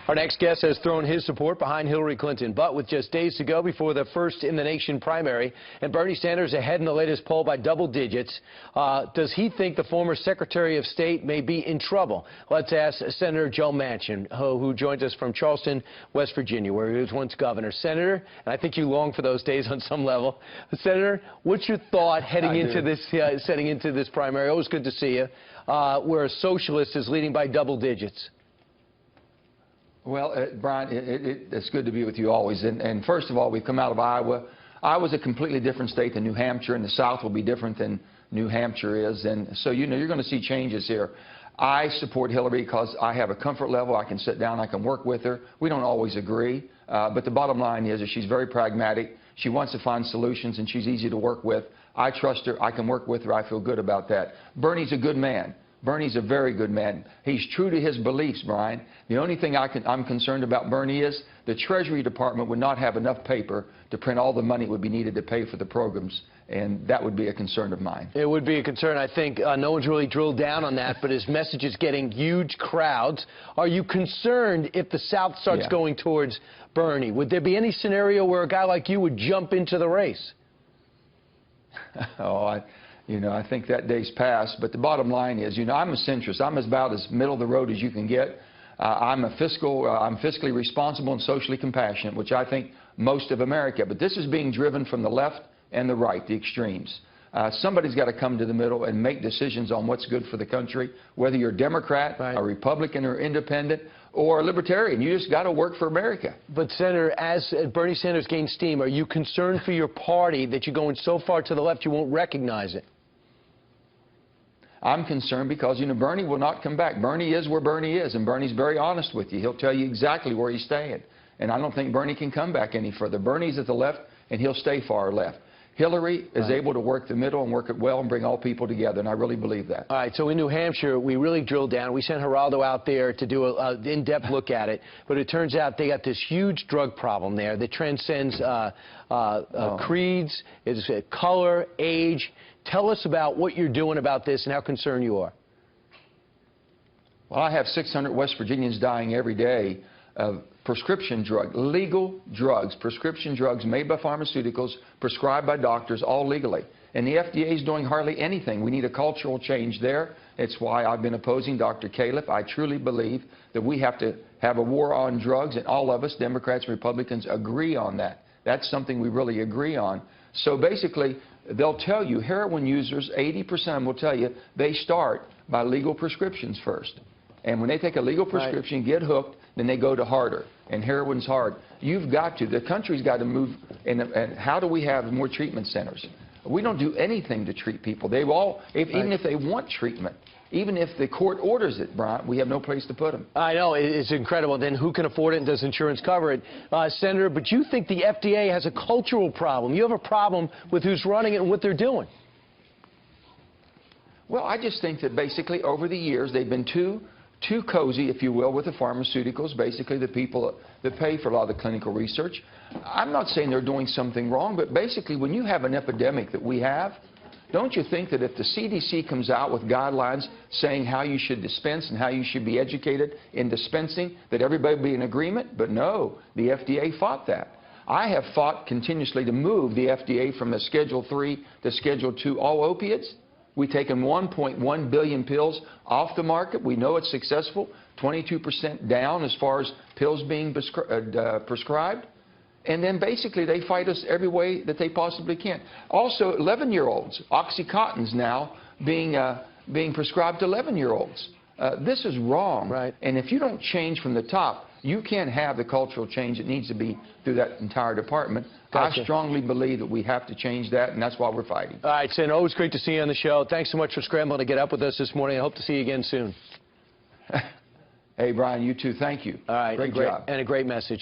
Our next guest has thrown his support behind Hillary Clinton, but with just days to go before the first-in-the-nation primary, and Bernie Sanders ahead in the latest poll by double digits, does he think the former Secretary of State may be in trouble? Let's ask Senator Joe Manchin, who joins us from Charleston, West Virginia, where he was once governor. Senator, and I think you long for those days on some level. Senator, what's your thought heading into this primary? Always good to see you, where a socialist is leading by double digits. Well, Brian, it's good to be with you always. And first of all, we've come out of Iowa. Iowa's a completely different state than New Hampshire, and the South will be different than New Hampshire is. And so, you know, you're going to see changes here. I support Hillary because I have a comfort level. I can sit down. I can work with her. We don't always agree. But the bottom line is that she's very pragmatic. She wants to find solutions, and she's easy to work with. I trust her. I can work with her. I feel good about that. Bernie's a good man. Bernie's a very good man. He's true to his beliefs, Brian. The only thing I'm concerned about Bernie is the Treasury Department would not have enough paper to print all the money that would be needed to pay for the programs, and that would be a concern of mine. It would be a concern. I think no one's really drilled down on that, but his message is getting huge crowds. Are you concerned if the South starts going towards Bernie? Would there be any scenario where a guy like you would jump into the race? I think that day's passed, but the bottom line is, I'm a centrist. I'm about as middle of the road as you can get. I'm fiscally responsible and socially compassionate, which I think most of America. But this is being driven from the left and the right, the extremes. Somebody's got to come to the middle and make decisions on what's good for the country, whether you're a Democrat, a Republican, or independent, or a libertarian. You just got to work for America. But, Senator, as Bernie Sanders gains steam, are you concerned for your party that you're going so far to the left you won't recognize it? I'm concerned because, Bernie will not come back. Bernie is where Bernie is, and Bernie's very honest with you. He'll tell you exactly where he's staying. And I don't think Bernie can come back any further. Bernie's at the left, and he'll stay far left. Hillary is able to work the middle and work it well and bring all people together, and I really believe that. All right, so in New Hampshire, we really drilled down. We sent Geraldo out there to do an in-depth look at it, but it turns out they got this huge drug problem there that transcends creeds, color, age. Tell us about what you're doing about this and how concerned you are. Well, I have 600 West Virginians dying every day of prescription legal drugs, prescription drugs made by pharmaceuticals, prescribed by doctors, all legally. And the FDA is doing hardly anything. We need a cultural change there. It's why I've been opposing Dr. Califf. I truly believe that we have to have a war on drugs, and all of us, Democrats and Republicans, agree on that. That's something we really agree on. So basically, they'll tell you, heroin users, 80% of them will tell you, they start by legal prescriptions first. And when they take a legal prescription, get hooked, then they go to harder. And heroin's hard. You've got to. The country's got to move. And how do we have more treatment centers? We don't do anything to treat people. They all, even if they want treatment, even if the court orders it, Brian, we have no place to put them. I know. It's incredible. Then who can afford it and does insurance cover it? Senator, but you think the FDA has a cultural problem. You have a problem with who's running it and what they're doing. Well, I just think that basically over the years they've been too cozy, if you will, with the pharmaceuticals, basically the people that pay for a lot of the clinical research. I'm not saying they're doing something wrong, but basically when you have an epidemic that we have, don't you think that if the CDC comes out with guidelines saying how you should dispense and how you should be educated in dispensing, that everybody would be in agreement? But no, the FDA fought that. I have fought continuously to move the FDA from a Schedule III to Schedule II all opiates. We've taken 1.1 billion pills off the market. We know it's successful, 22% down as far as pills being prescribed. And then basically they fight us every way that they possibly can. Also, 11-year-olds, Oxycontin's now being prescribed to 11-year-olds. This is wrong. And if you don't change from the top, you can't have the cultural change that needs to be through that entire department. I strongly believe that we have to change that, and that's why we're fighting. All right, Senator, always great to see you on the show. Thanks so much for scrambling to get up with us this morning. I hope to see you again soon. Hey, Brian, you too. Thank you. All right, great job. And a great message.